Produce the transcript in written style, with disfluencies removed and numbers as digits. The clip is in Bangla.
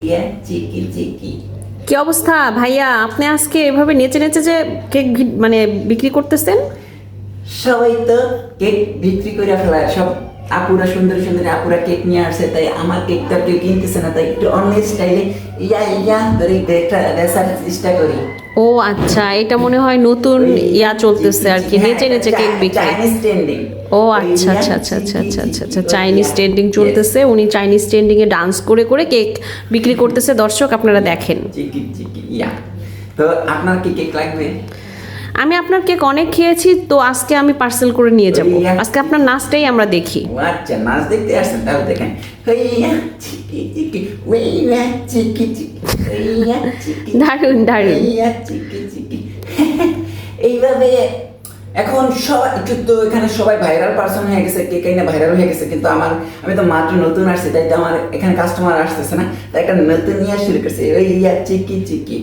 ইয়া চিকি চিকি। কি অবস্থা ভাইয়া? আপনি আজকে এভাবে নেচে নেচে যে কেক মানে বিক্রি করতেছেন? সবাই তো কেক বিক্রি করে ফেলায়, সব আপুরা সুন্দরী সুন্দরী আপুরা কেক নিয়ে আসছে, তাই আমার কেকটা কেউ কিনতেছে না, তাই একটু অন্য স্টাইলে ইয়া ইয়া করে কেকটা বেচার চেষ্টা করি। ও আচ্ছা, এটা মনে হয় নতুন ইয়া চলতেছে আর কি, নেচে নেচে কেক বিক্রি। Chinese trending. ও আচ্ছা আচ্ছা আচ্ছা আচ্ছা আচ্ছা আচ্ছা আচ্ছা, চাইনিজ ট্রেন্ডিং চলতেছে, উনি চাইনিজ ট্রেন্ডিং এ ডান্স করে করে কেক বিক্রি করতেছে। দর্শক আপনারা দেখেন। চিকি চিকি ইয়া। তো আপনার কি কেক লাগবে? আমি আপনার কেক অনেক খেয়েছি, তো আজকে আমি পার্সেল করে নিয়ে যাব। আজকে আপনার নাচটাই আমরা দেখি। ও আচ্ছা, নাচ দেখতে আসছেন, তাহলে দেখেন। হইয়া চিকি চিকি ওইয়া চিকি চিকি ওইয়া চিকি দারুণ দারুণ। ওইয়া চিকি চিকি। এইভাবে এখন সবাই একটু, তো এখানে সবাই ভাইরাল পারসন হয়ে গেছে, কে কে না ভাইরাল হয়ে গেছে, কিন্তু আমি তো মাত্র নতুন আসছি, তাই তো আমার এখানে কাস্টমার আসতেছে না, তাই একটা নতুন নিয়ে শুরু করছে ওইয়া চিকি চিকি।